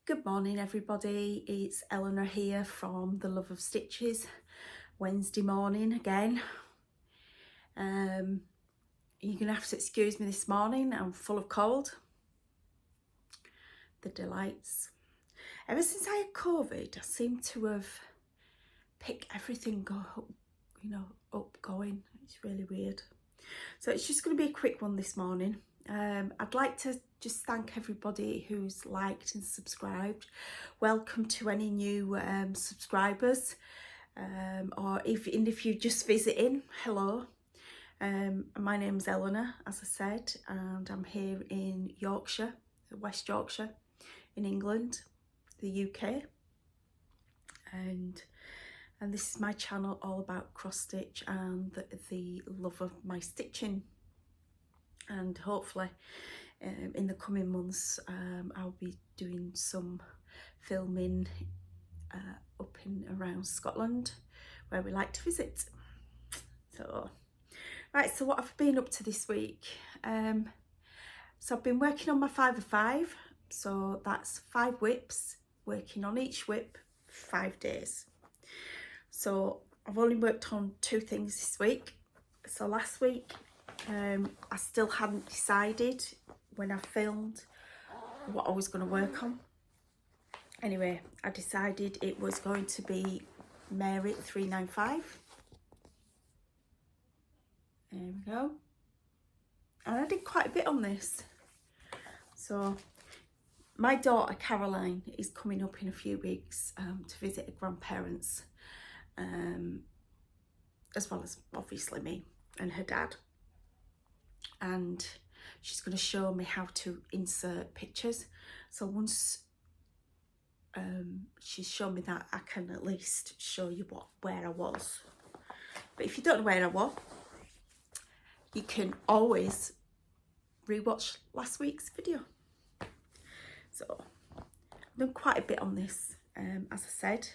Good morning everybody, it's Eleanor here from The Love of Stitches. Wednesday morning again. You're gonna have to excuse me this morning, I'm full of cold. The delights. Ever since I had COVID, I seem to have picked everything up going. It's really weird. So it's just going to be a quick one this morning. I'd like to just thank everybody who's liked and subscribed. Welcome to any new subscribers, or if you're just visiting, hello. My name's Eleanor, as I said, and I'm here in Yorkshire, West Yorkshire, in England, the UK, and this is my channel all about cross stitch and the love of my stitching. And hopefully in the coming months I'll be doing some filming up in around Scotland, where we like to visit. So right, so what I've been up to this week, so I've been working on my 5 of 5, so that's 5 whips, working on each whip 5 days. So I've only worked on 2 things this week. So last week I still hadn't decided when I filmed what I was going to work on. Anyway, I decided it was going to be Mary 395. There we go. And I did quite a bit on this. So my daughter Caroline is coming up in a few weeks to visit her grandparents, as well as obviously me and her dad. And she's going to show me how to insert pictures. So once she's shown me that, I can at least show you where I was. But if you don't know where I was, you can always rewatch last week's video. So I've done quite a bit on this, as I said.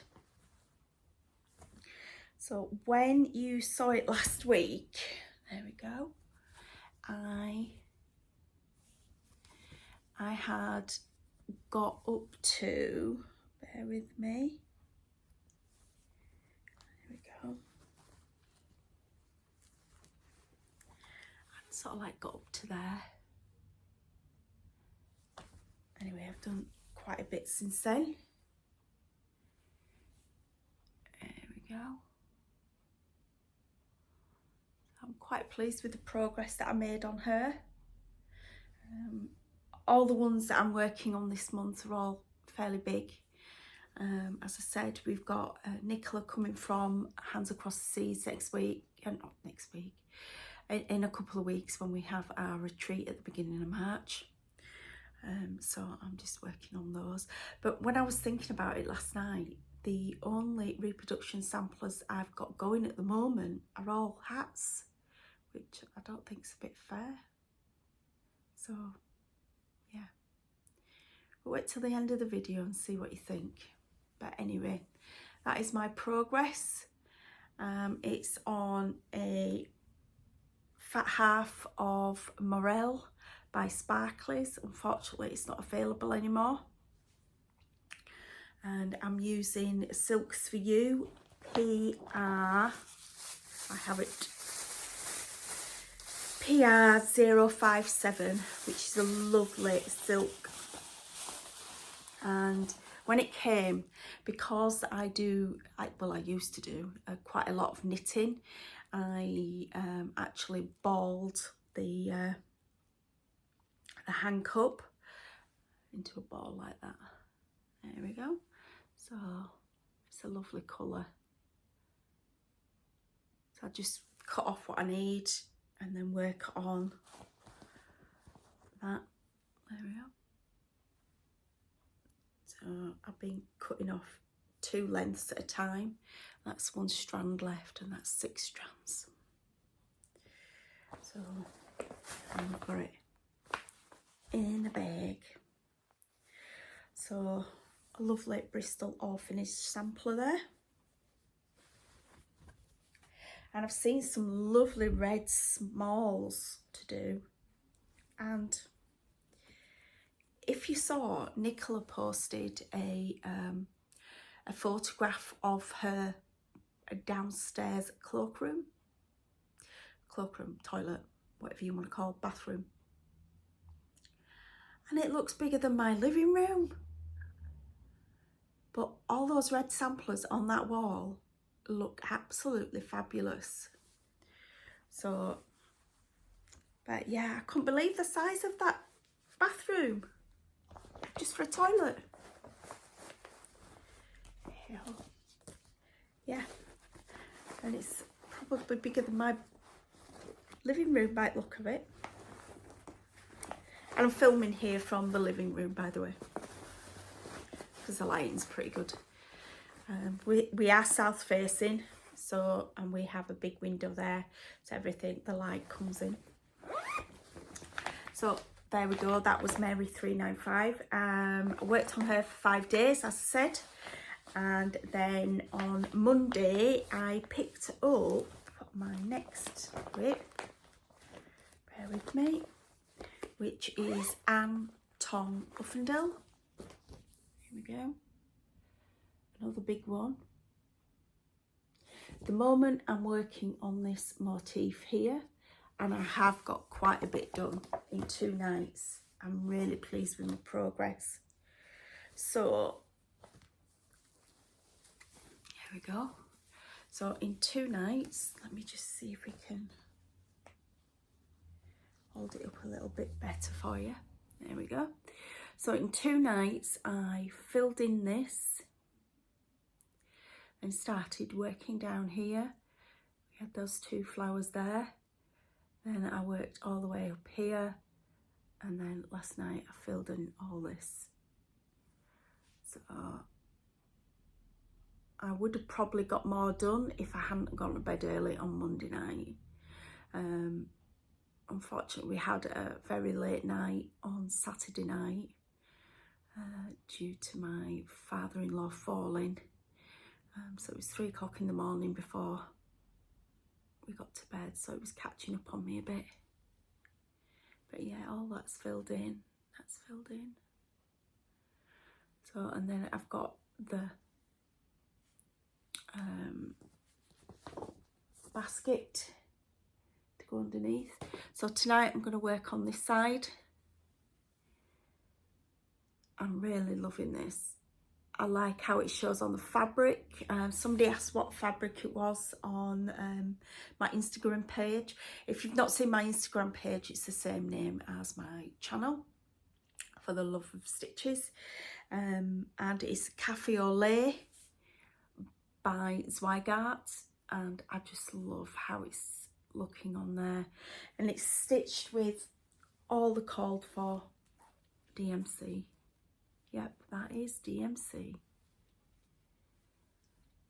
So when you saw it last week, there we go, I had got up to, bear with me, there we go, I sort of like got up to there. Anyway, I've done quite a bit since then. There we go. I'm quite pleased with the progress that I made on her. All the ones that I'm working on this month are all fairly big. As I said, we've got Nicola coming from Hands Across the Seas next week, not next week, in a couple of weeks when we have our retreat at the beginning of March. So I'm just working on those. But when I was thinking about it last night, the only reproduction samplers I've got going at the moment are all hats, which I don't think is a bit fair. So yeah, we'll wait till the end of the video and see what you think. But anyway, that is my progress. It's on a fat half of Morel by Sparklies. Unfortunately, it's not available anymore. And I'm using Silks for You PR, I have it, PR057, which is a lovely silk. And when it came, because I used to do quite a lot of knitting, I actually balled the hand cup into a ball like that. There we go. So it's a lovely colour. So I just cut off what I need and then work on that. There we go. So I've been cutting off 2 lengths at a time. That's 1 strand left, and that's 6 strands. So I've got it in a bag. So a lovely Bristol all finished sampler there. And I've seen some lovely red smalls to do. And if you saw, Nicola posted a photograph of her downstairs cloakroom, toilet, whatever you want to call, bathroom. And it looks bigger than my living room. But all those red samplers on that wall look absolutely fabulous. So, but yeah, I couldn't believe the size of that bathroom, just for a toilet. Yeah, and it's probably bigger than my living room by the look of it. And I'm filming here from the living room, by the way, because the lighting's pretty good. We are south facing, so, and we have a big window there, so everything, the light comes in. So there we go, that was Mary 395. I worked on her for 5 days, as I said, and then on Monday I picked up my next whip, bear with me, which is Anne Logan. Here we go, another big one. At the moment I'm working on this motif here, and I have got quite a bit done in 2 nights. I'm really pleased with my progress. So here we go. So in 2 nights, let me just see if we can hold it up a little bit better for you. There we go. So in 2 nights, I filled in this and started working down here. We had those 2 flowers there. Then I worked all the way up here, and then last night I filled in all this. So I would have probably got more done if I hadn't gone to bed early on Monday night. Unfortunately, we had a very late night on Saturday night due to my father-in-law falling. So it was 3 o'clock in the morning before we got to bed, so it was catching up on me a bit. But yeah, all that's filled in. That's filled in. So, and then I've got the basket to go underneath. So tonight I'm going to work on this side. I'm really loving this. I like how it shows on the fabric. Somebody asked what fabric it was on my Instagram page. If you've not seen my Instagram page, it's the same name as my channel, For the Love of Stitches. And it's Cafe au Lait by Zweigart. And I just love how it's looking on there. And it's stitched with all the called for DMC. Yep, that is DMC.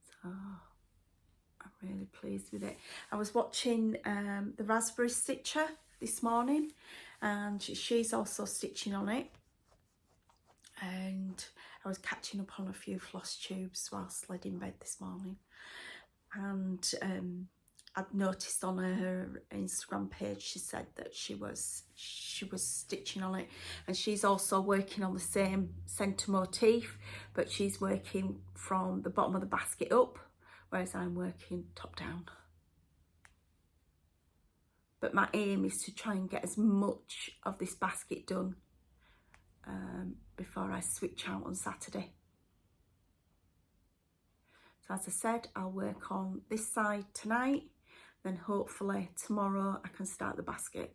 So I'm really pleased with it. I was watching the Raspberry Stitcher this morning, and she's also stitching on it. And I was catching up on a few floss tubes whilst laid in bed this morning. And I've noticed on her Instagram page, she said that she was stitching on it, and she's also working on the same centre motif, but she's working from the bottom of the basket up, whereas I'm working top down. But my aim is to try and get as much of this basket done before I switch out on Saturday. So as I said, I'll work on this side tonight, then hopefully tomorrow I can start the basket.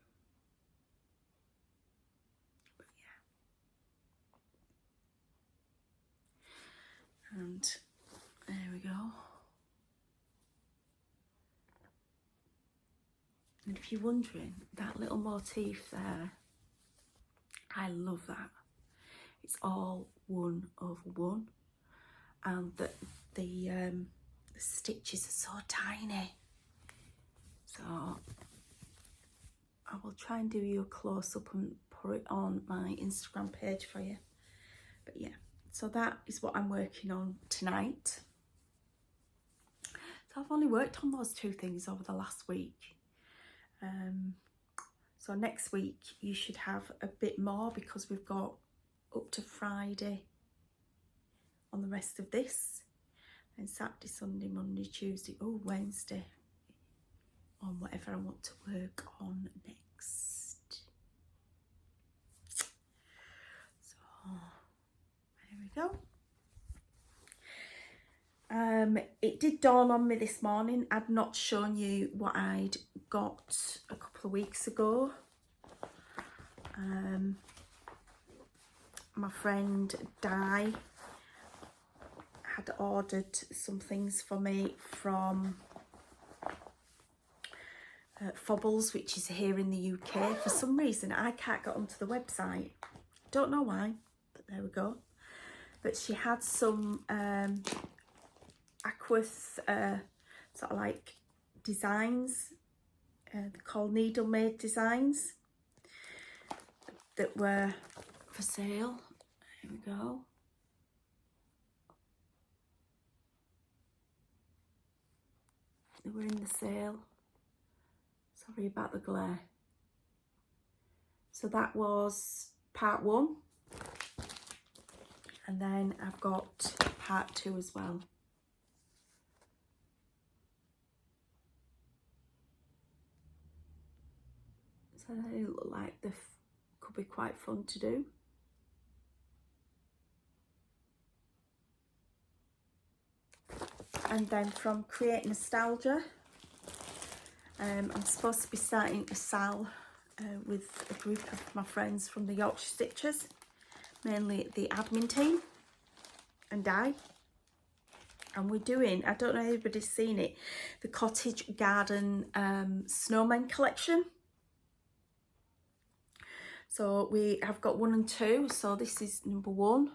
But yeah. And there we go. And if you're wondering, that little motif there, I love that. It's all 1 over 1, and the stitches are so tiny. So I will try and do you a close-up and put it on my Instagram page for you. But yeah, so that is what I'm working on tonight. So I've only worked on those 2 things over the last week. So next week you should have a bit more, because we've got up to Friday on the rest of this, and Saturday, Sunday, Monday, Tuesday, Wednesday on whatever I want to work on next. So there we go. It did dawn on me this morning, I'd not shown you what I'd got a couple of weeks ago. My friend Di had ordered some things for me from Fobbles, which is here in the UK. For some reason I can't get onto the website, don't know why, but there we go. But she had some aqueous sort of like designs, they're called needle made designs, that were for sale. Here we go. They were in the sale. Sorry about the glare. So that was part 1, and then I've got part 2 as well. So they look like they could be quite fun to do. And then from Create Nostalgia, I'm supposed to be starting a sal with a group of my friends from the Yorkshire Stitchers, mainly the admin team and I. And we're doing, I don't know if everybody's seen it, the Cottage Garden Snowman collection. So we have got 1 and 2, so this is number 1.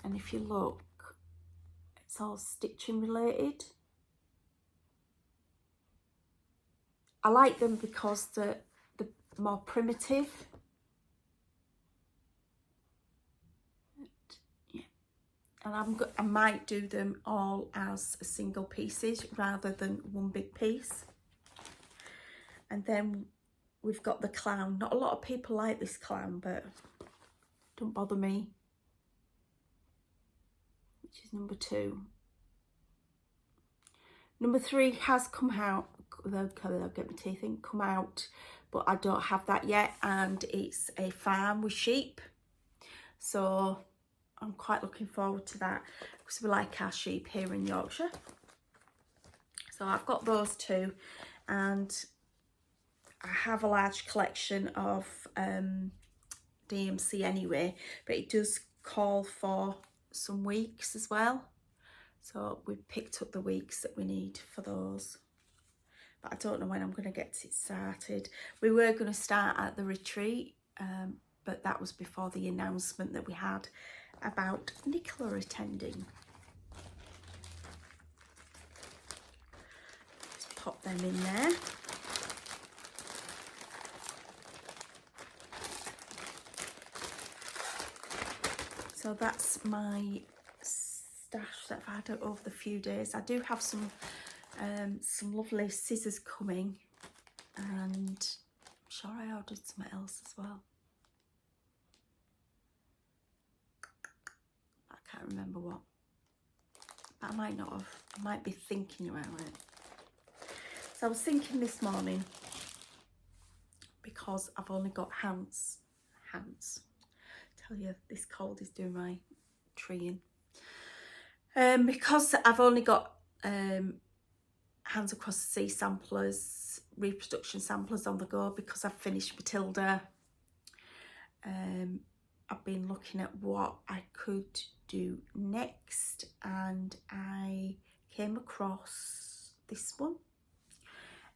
And if you look, it's all stitching related. I like them because they're more primitive. Yeah. And I might do them all as single pieces rather than one big piece. And then we've got the clown. Not a lot of people like this clown, but don't bother me. Which is number 2. Number 3 has come out. They'll get my teeth in. Come out, but I don't have that yet. And it's a farm with sheep. So I'm quite looking forward to that because we like our sheep here in Yorkshire. So I've got those 2, and I have a large collection of DMC anyway, but it does call for some weeks as well. So we've picked up the weeks that we need for those. But I don't know when I'm going to get it started. We were going to start at the retreat, but that was before the announcement that we had about Nicola attending. Just pop them in there. So that's my stash that I've had over the few days. I do have some lovely scissors coming, and I'm sure I ordered something else as well. I can't remember what, but I might not have. I might be thinking about it. So I was thinking this morning, because I've only got hands. Tell you, this cold is doing my treeing. Because I've only got Hands Across the Sea samplers, reproduction samplers on the go, because I've finished Matilda. I've been looking at what I could do next, and I came across this one,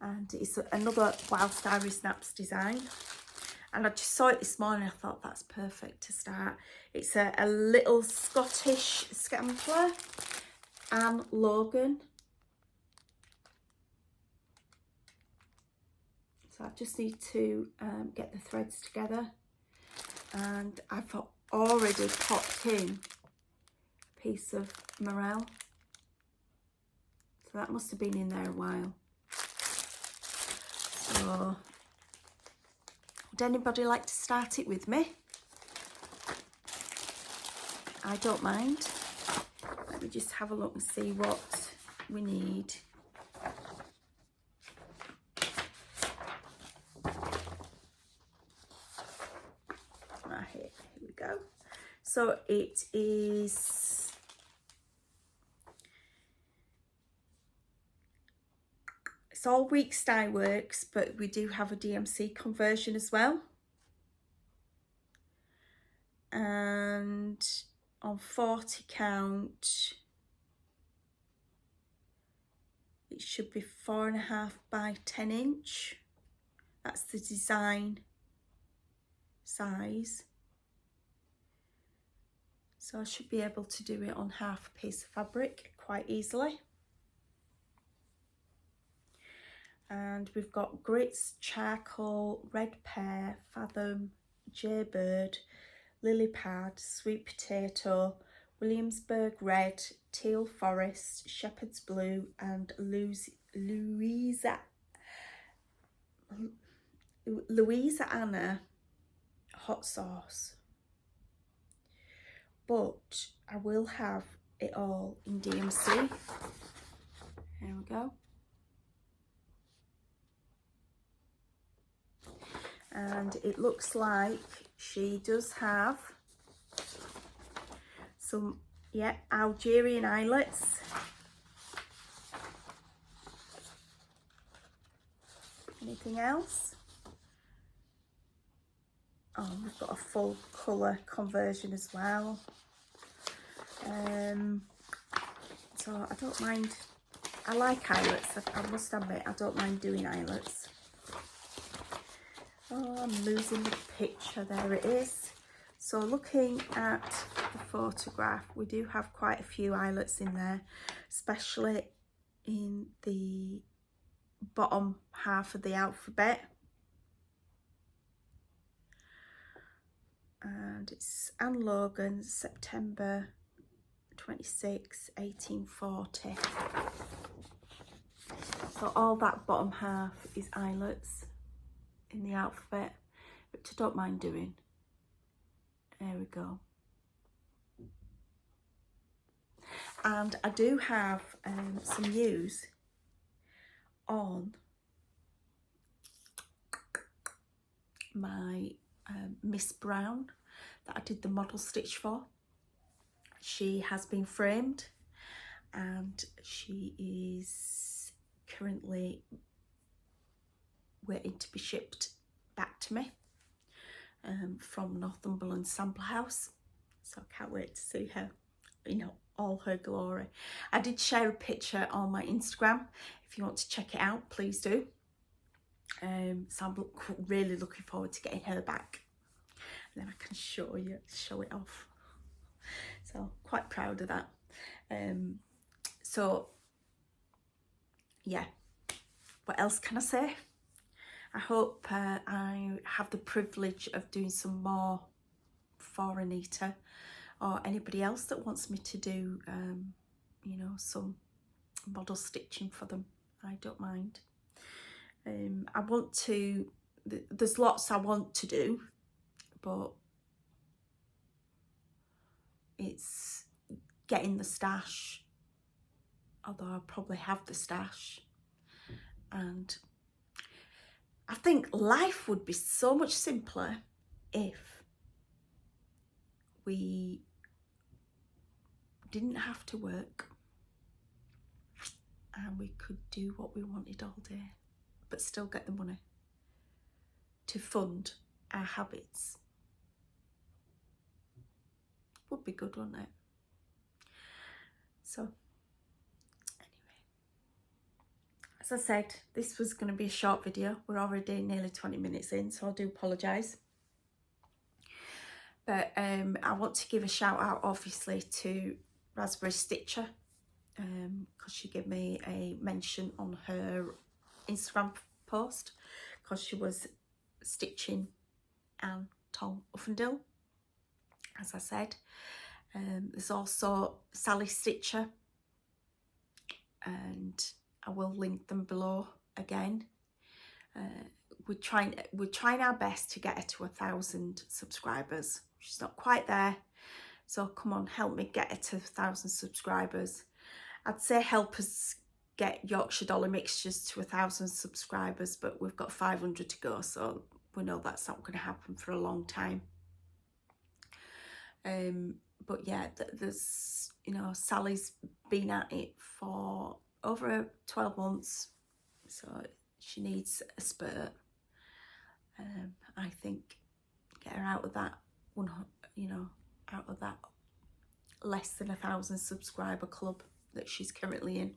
and it's another Whilst Irie Snaps design. And I just saw it this morning. I thought that's perfect to start. It's a little Scottish sampler, Anne Logan. So I just need to get the threads together. And I've already popped in a piece of morel. So that must have been in there a while. So would anybody like to start it with me? I don't mind. Let me just have a look and see what we need. Right, here we go. So it is it's all weeks dye works, but we do have a DMC conversion as well. And on 40 count, it should be 4.5 by 10 inch. That's the design size. So I should be able to do it on half a piece of fabric quite easily. And we've got grits, charcoal, red pear, fathom, jaybird, lily pad, sweet potato, Williamsburg red, teal forest, shepherd's blue, and Louisiana hot sauce. But I will have it all in DMC. There we go. And it looks like she does have some, yeah, Algerian eyelets. Anything else? Oh, we've got a full colour conversion as well. So I don't mind, I like eyelets, I must admit, I don't mind doing eyelets. Oh, I'm losing the picture, there it is. So looking at the photograph, we do have quite a few eyelets in there, especially in the bottom half of the alphabet. And it's Anne Logan, September 26, 1840. So all that bottom half is eyelets in the alphabet, which I don't mind doing. There we go. And I do have some news on my Miss Brown that I did the model stitch for. She has been framed and she is currently waiting to be shipped back to me from Northumberland Sample House. So I can't wait to see her, you know, all her glory. I did share a picture on my Instagram. If you want to check it out, please do. So I'm really looking forward to getting her back. And then I can show it off. So quite proud of that. So yeah, what else can I say? I hope I have the privilege of doing some more for Anita or anybody else that wants me to do, you know, some model stitching for them. I don't mind. I want to, there's lots I want to do, but it's getting the stash, although I probably have the stash. And I think life would be so much simpler if we didn't have to work and we could do what we wanted all day, but still get the money to fund our habits. Would be good, wouldn't it? So anyway, as I said, this was going to be a short video. We're already nearly 20 minutes in, so I do apologise. But I want to give a shout out obviously to Raspberry Stitcher, because she gave me a mention on her Instagram post because she was stitching Anne Tom Uffendale, as I said. There's also Sally Stitcher, and I will link them below again. We're trying our best to get her to 1,000 subscribers. She's not quite there, So come on, help me get her to 1,000 subscribers. I'd say help us get Yorkshire Dolly Mixtures to 1,000 subscribers, but we've got 500 to go, so we know that's not going to happen for a long time. But yeah, there's, you know, Sally's been at it for over 12 months, so she needs a spurt. I think get her out of that one, you know, out of that less than 1,000 subscriber club that she's currently in.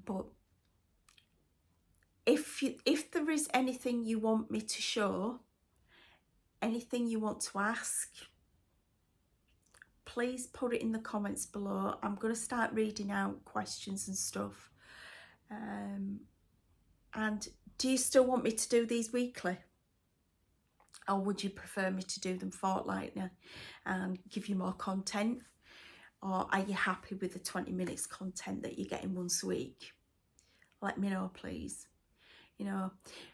But if there is anything you want me to show, anything you want to ask, please put it in the comments below. I'm going to start reading out questions and stuff. And do you still want me to do these weekly? Or would you prefer me to do them fortnightly and give you more content? Or are you happy with the 20 minutes content that you're getting once a week? Let me know, please. You know,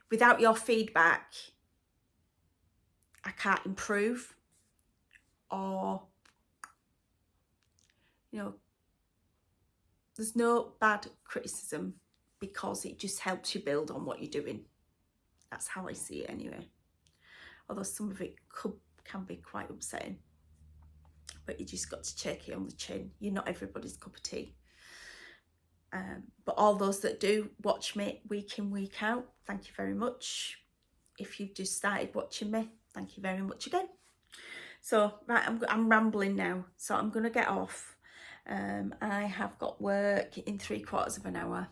without your feedback, I can't improve, or, you know, there's no bad criticism because it just helps you build on what you're doing. That's how I see it anyway. Although some of it can be quite upsetting. But you just got to take it on the chin. You're not everybody's cup of tea. But all those that do watch me week in, week out, thank you very much. If you've just started watching me, thank you very much again. So, right, I'm rambling now, so I'm going to get off. I have got work in 3/4 of an hour,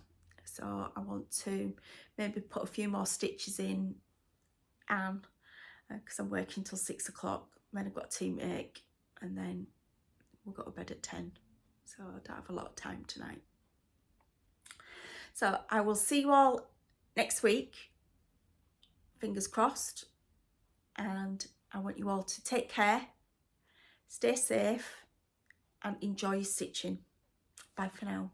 so I want to maybe put a few more stitches in, Anne, because I'm working till 6 o'clock. Then I've got tea make, and then we'll go to bed at 10. So I don't have a lot of time tonight. So I will see you all next week. Fingers crossed. And I want you all to take care, stay safe, and enjoy your stitching. Bye for now.